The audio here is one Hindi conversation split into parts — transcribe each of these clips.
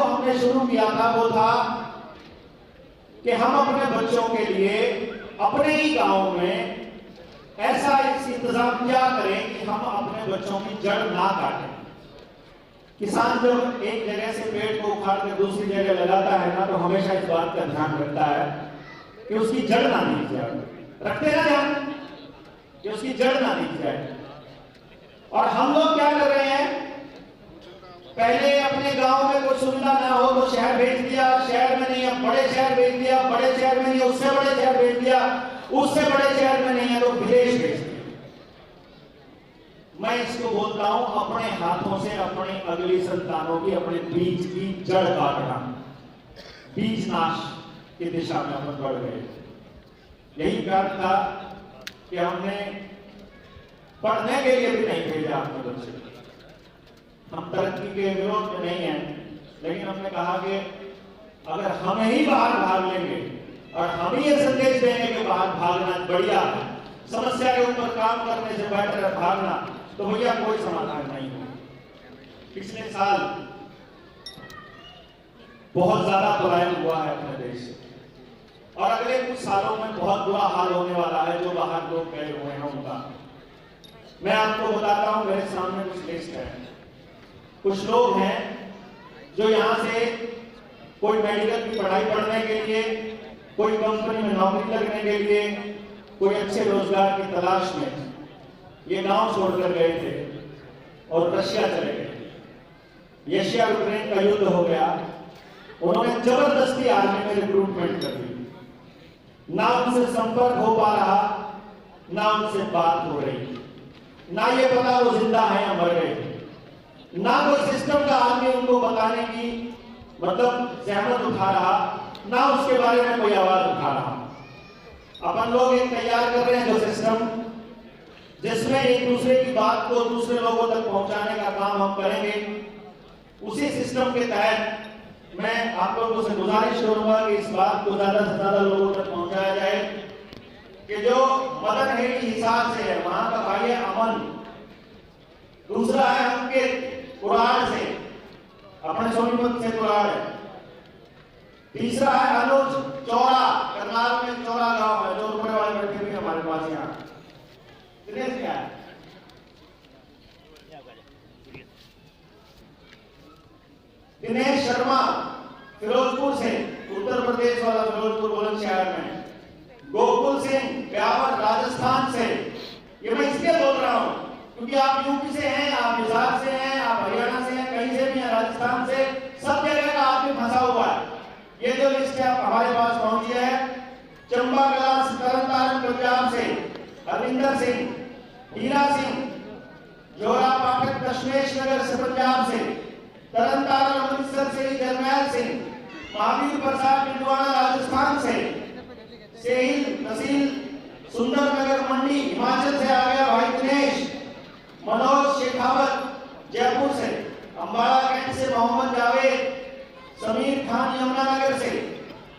जो हमने शुरू किया था वो था कि हम अपने बच्चों के लिए अपने ही गांव में ऐसा इंतजाम क्या करें कि हम अपने बच्चों की जड़ ना काटें। किसान जब एक जगह से पेड़ को उखाड़ कर दूसरी जगह लगाता है ना, तो हमेशा इस बात का ध्यान रखता है कि उसकी जड़ ना नीचे जाए। रखते ना ध्यान कि उसकी जड़ ना नीचे जाए। और हम लोग क्या कर रहे हैं, पहले अपने गांव में कोई सुविधा ना हो तो शहर भेज दिया, शहर में नहीं है बड़े शहर भेज दिया, बड़े शहर में नहीं उससे बड़े शहर भेज दिया, उससे बड़े शहर में नहीं है तो विदेश भेज दिया। मैं इसको बोलता हूं अपने हाथों से अपनी अगली संतानों की अपने बीज की जड़ काटना, बीज नाश की दिशा में हम बढ़ गए। यही कारण था कि हमने पढ़ने के लिए भी नहीं भेजा अपने बच्चे। हम तरक्की के विरोध में नहीं है, लेकिन हमने कहा कि अगर हम ही बाहर भाग लेंगे और हम ही ये संदेश देंगे कि बाहर भागना बढ़िया है, समस्या के ऊपर काम करने से बेटर है भागना, तो भैया कोई समाधान नहीं हो। पिछले साल बहुत ज्यादा पलायन हुआ है अपने देश से, और अगले कुछ सालों में बहुत बुरा हाल होने वाला है जो बाहर लोग गए हुए हैं उनका। मैं आपको बताता हूं, मेरे सामने कुछ लिस्ट है। कुछ लोग हैं जो यहां से कोई मेडिकल की पढ़ाई पढ़ने के लिए, कोई कंपनी में नौकरी लगने के लिए, कोई अच्छे रोजगार की तलाश में ये गांव छोड़कर गए थे और रशिया चले गए। रशिया यूक्रेन का युद्ध हो गया, उन्होंने जबरदस्ती आर्मी में रिक्रूटमेंट कर दी। ना उनसे संपर्क हो पा रहा, ना उनसे बात हो रही, ना ये पता वो जिंदा है या मर गए, ना कोई सिस्टम का आदमी उनको बताने की मतलब जहमत उठा रहा, ना उसके बारे में कोई आवाज उठा रहा। अपन लोग एक तैयार कर रहे हैं जो सिस्टम, जिसमें एक दूसरे की बात को दूसरे लोगों तक पहुंचाने का काम हम करेंगे। उसी सिस्टम के तहत मैं आप लोगों से गुजारिश करूंगा कि इस बात को ज्यादा से ज्यादा लोगों तक पहुंचाया जाए कि जो मदन हेडी हिसार से है वहां का भाई है अमन, दूसरा है अंकित कुराड़ से, अपने सोनीपत से कुराड़ है, तीसरा है अनुज चौरा, करनाल में चौरा गांव है जो ऊपर वाले बैठे भी हमारे पास यहाँ। दिनेश क्या है? दिनेश शर्मा फिरोजपुर से, उत्तर प्रदेश वाला फिरोजपुर बुलंदशहर में। गोकुल सिंह ब्यावर राजस्थान से। ये मैं इसलिए बोल रहा हूं क्योंकि आप यूपी से हैं, आप बिहार से हैं, आप हरियाणा से हैं, कहीं से भी हैं, राजस्थान से, सब जगह का आदमी फंसा हुआ है। ये जो लिस्ट है हमारे पास पहुंची है। चंबा कला तरनतारन पंजाब से हरविंदर सिंह, हीरा सिंह, जोरा पाठक दशमेश नगर से पंजाब से, तरनतारन अमृतसर से जरनैल सिंह, महावीर प्रसाद पिंडवाड़ा राजस्थान से, सेहिल तहसील सुंदरनगर मंडी हिमाचल से आ गया भाई दिनेश, मनोज शेखावत जयपुर से, अंबाला कैंट से मोहम्मद जावेद, समीर खान यमुनानगर से,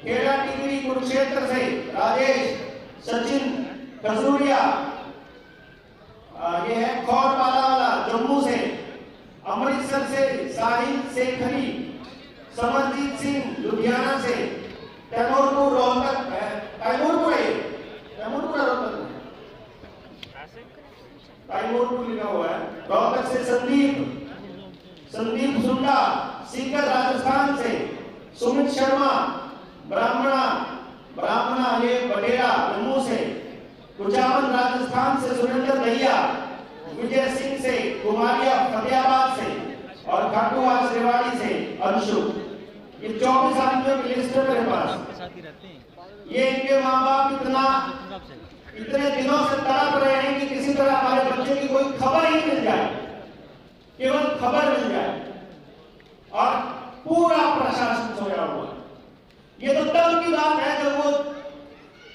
खेड़ा टिकरी कुरुक्षेत्र से राजेश, सचिन खजूरिया, ये है खौरपाला वाला जम्मू से, अमृतसर से साहिल शेखरी, समरजीत सिंह लुधियाना से, तैमूरपुर रोहतक, तैमूरपुर लिखा हुआ है, रोहतक से संदीप सुंडा, सीकर राजस्थान से, सुमित शर्मा ब्राह्मणा ये बडेरा जम्मू से, कुचामन राजस्थान से सुरेंद्र दहिया, विजय सिंह से कुमारिया फतेहाबाद से, और खाटूवास रेवाड़ी से अंशु। ये 24 आदमियों की लिस्ट है मेरे पास। ये इनके माँ बाप इतने दिनों से तड़प रहे हैं कि किसी तरह हमारे बच्चे की कोई खबर ही मिल जाए, केवल खबर मिल जाए, और पूरा प्रशासन सोया हुआ। ये तो तब की बात है जब वो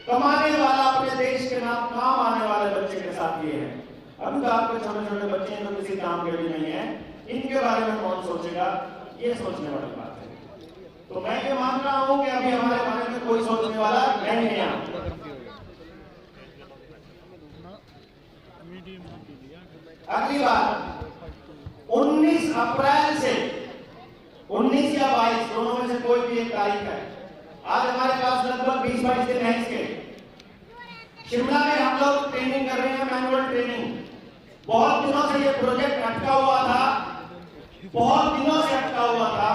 कमाने वाला अपने देश के नाम काम आने वाले बच्चे के साथ ये है। अभी तो आपके छोटे छोटे बच्चे हैं जो किसी काम के भी नहीं है, इनके बारे में कौन सोचेगा, ये सोचने वाली बात है। तो मैं ये मान रहा हूं कि अभी हमारे बारे में कोई सोचने वाला नहीं है। अगली बात 19 अप्रैल से 19 या 22 दोनों में से कोई भी एक तारीख है। आज हमारे पास लगभग 20-22 दिन है इसके। शिमला में हम लोग ट्रेनिंग कर रहे हैं, मैनुअल ट्रेनिंग। बहुत दिनों से ये प्रोजेक्ट अटका हुआ था, बहुत दिनों से अटका हुआ था।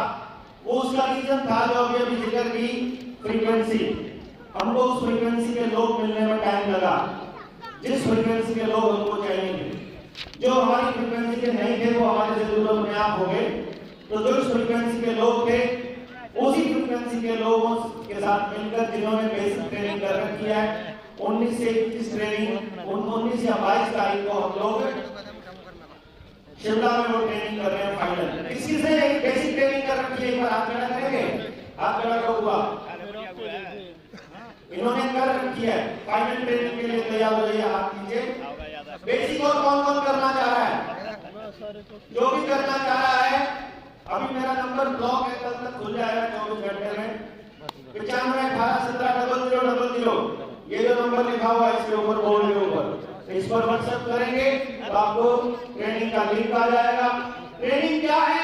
वो उसका रीजन था जो अभी अभी जिक्र की, फ्रीक्वेंसी। हमको उस फ्रीक्वेंसी के लोग मिलने में टाइम लगा, जिस फ्रीक्वेंसी के लोग हमको चाहिए थे। जो हमारी फ्रीक्वेंसी के नहीं थे वो हमारे से दूर अपने आप हो गए। तो जो इस फ्रीक्वेंसी के लोग थे, उसी फ्रीक्वेंसी के लोगों के साथ मिलकर जिन्होंने बेसिक ट्रेनिंग कर रखी है, 19 से 21 ट्रेनिंग, 19 या 22 तारीख को हम लोग शिमला में वो ट्रेनिंग कर रहे हैं फाइनल। किसी से बेसिक ट्रेनिंग कर रखी है, एक बार हाथ खड़ा करेंगे, हाथ खड़ा करो हुआ। इन्होंने कर रखी है, फाइनल ट्रेनिंग के लिए तैयार हो जाइए, हाथ कीजिए। बेसिक और कौन कौन करना चाह रहा है? जो भी करना चाह रहा है, अभी मेरा नंबर ब्लॉक है, कल तक खुल जाएगा 24 घंटे में। 95 18 17 0000 ये जो नंबर लिखा हुआ है इसके ऊपर, बोर्ड के ऊपर, इस पर व्हाट्सएप करेंगे तो आपको ट्रेनिंग का लिंक आ जाएगा। ट्रेनिंग क्या है?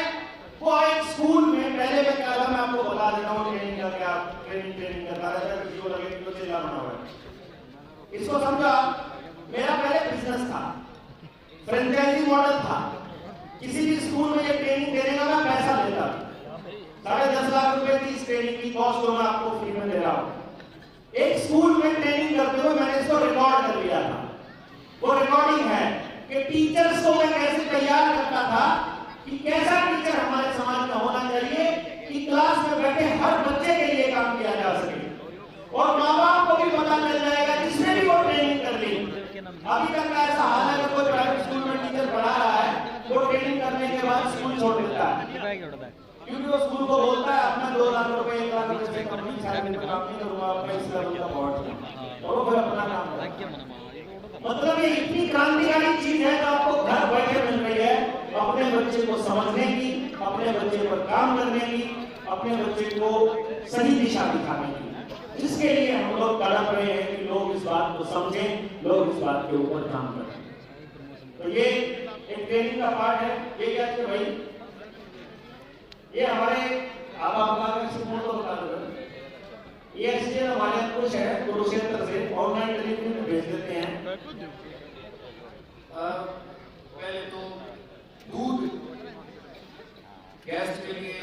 वो एक स्कूल में, पहले मैं क्या था मैं आपको बता देता हूँ ट्रेनिंग का क्या। ट्रेनिंग करता रहता है, किसी को लगे कि चिल्ला बना हुआ है। इसको समझो, मेरा पहले बिजनेस था, फ्रेंचाइजी मॉडल था। किसी भी स्कूल में ये ट्रेनिंग देने का मैं पैसा लेता, 10.5 लाख रुपए की इस ट्रेनिंग की कॉस्ट मैं आपको फ्री में दे रहा हूँ। एक स्कूल में ट्रेनिंग करते हुए मैंने इसको रिकॉर्ड कर लिया था। वो रिकॉर्डिंग है कि टीचर्स को मैं कैसे तैयार करता था, कि कैसा टीचर हमारे समाज में होना चाहिए कि क्लास में बैठे हर बच्चे के लिए काम किया जा सके। और माँ बाप को भी पता चल जाएगा जिसने भी वो ट्रेनिंग कर ली। अभी तक का ऐसा हाल है कि कोई प्राइवेट स्कूल में टीचर पढ़ा रहा है, वो ट्रेनिंग करने के बाद स्कूल छोड़ देता है, क्योंकि वो स्कूल को बोलता है अपना 2 लाख रुपए 1 लाख रुपए से कम नहीं करूंगा, अपना इस लेवल का पहुंच, और वो फिर अपना काम करता। मतलब ये इतनी क्रांतिकारी चीज है जो आपको घर बैठे मिल रही है, अपने बच्चे को समझने की, अपने बच्चे पर काम करने की, अपने बच्चे को सही दिशा दिखाने की, जिसके लिए हम लोग तड़प रहे हैं कि लोग इस बात को समझें, लोग इस बात के ऊपर काम करें। तो ये एक ट्रेनिंग का पार्ट है। ये क्या है भाई, ये हमारे आपका तो बता दो, ये एसडीएम हमारे कुछ है कुरुक्षेत्र से ऑनलाइन डिलीवरी में भेज देते हैं। पहले तो दूध गेस्ट के लिए,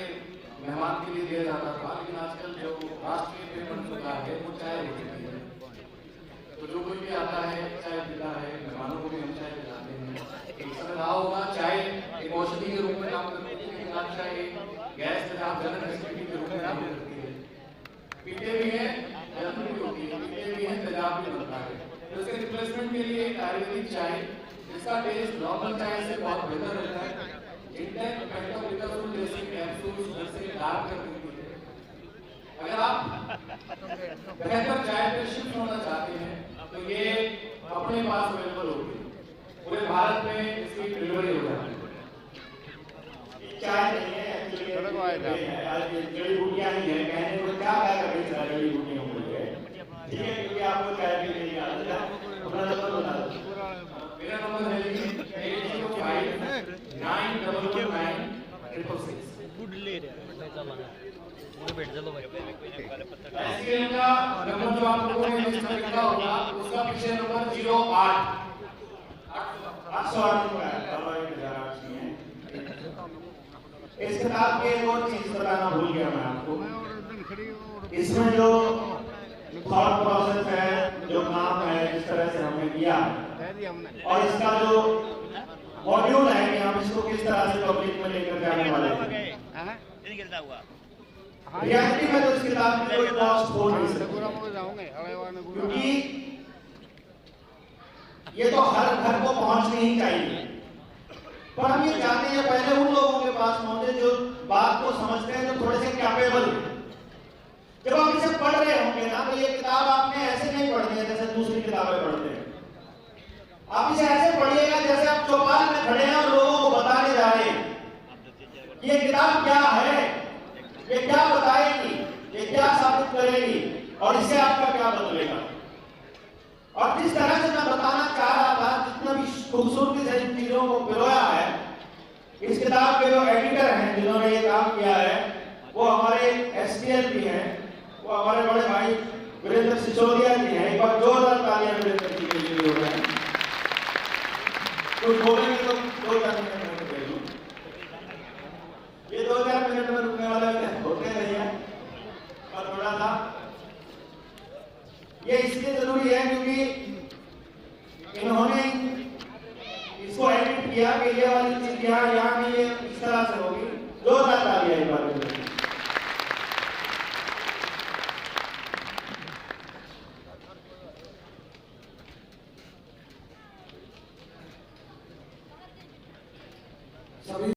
मेहमान के लिए दिया जाता था, लेकिन आजकल जो राष्ट्रीय पेय बन चुका है वो चाय हो चुकी है। तो जो कोई भी आता है चाय पीता है, मेहमानों को भी हम चाय पिलाते हैं। एक समय रहा होगा चाय एक औषधि के रूप में काम करती थी, लेकिन आज चाय गैस तथा जनरल फैसिलिटी के रूप में काम करती है। पीते भी हैं, जलन भी होती है, पीते भी हैं, तेजाब भी बनता है। तो इसके रिप्लेसमेंट के लिए आयुर्वेदिक चाय, इसका टेस्ट नॉर्मल चाय से बहुत बेहतर रहता है। इंटेक पेट्रोलिकल जैसे कैप्सूल्स घर से डार्क कर देती है। अगर आप बेहतर चाय पे शिफ्ट होना चाहते हैं तो ये अपने पास अवेलेबल होगी, पूरे भारत में इसकी डिलीवरी हो जाती है। चाय नहीं है, जड़ी बूटियां ही है, कहने को क्या है, जड़ी बूटियों को ठीक है, क्योंकि आपको चाय भी नहीं आता। अपना नंबर बता दो। मेरा नंबर है 805919966। गुड ले रहे हैं, बैठ चलो भाई। एसकेएल का नंबर जो आप लोगों ने लिस्ट में लिखा होगा, उसका पीछे नंबर 08 808 का है। इस किताब की एक और चीज बताना भूल गया मैं आपको। इसमें जो थॉट प्रोसेस है, जो काम है, जिस तरह से हमने किया, और इसका जो मॉड्यूल है कि हम इसको किस तरह से पब्लिक में लेकर जाने वाले हैं, रियलिटी में तो इस किताब की कोई कॉस्ट हो नहीं सकती, क्योंकि ये तो हर घर को पहुंचनी ही चाहिए। पर हम ये चाहते हैं पहले उन लोगों के पास पहुंचे जो बात को समझते हैं, जो थोड़े से कैपेबल। जब आप इसे पढ़ रहे होंगे ना, तो ये किताब आपने ऐसे नहीं पढ़नी है जैसे दूसरी किताबें पढ़ते हैं। आप इसे ऐसे पढ़िएगा जैसे आप चौपाल में खड़े हैं और लोगों को बताने जा रहे हैं ये किताब क्या है, ये क्या बताएगी, ये क्या साबित करेगी, और इससे आपका क्या बदलेगा। और जिस तरह से मैं बताना चाह रहा था, जितना भी खूबसूरती से इन चीजों को पिरोया है, इस किताब के जो एडिटर हैं जिन्होंने ये काम किया है वो हमारे एसटीएल भी हैं, वो हमारे बड़े भाई वीरेंद्र सिसोदिया जी हैं। एक बार जोरदार तालियां वीरेंद्र जी के लिए हो रहा है। कुछ बोलेंगे तो 2-4 मिनट में दे दूं। ये 2-4 मिनट में रुकने वाले होते नहीं है, और थोड़ा सा ये इसलिए जरूरी है क्योंकि इन्होंने इसको एडिट किया कि ये वाली चीज यहाँ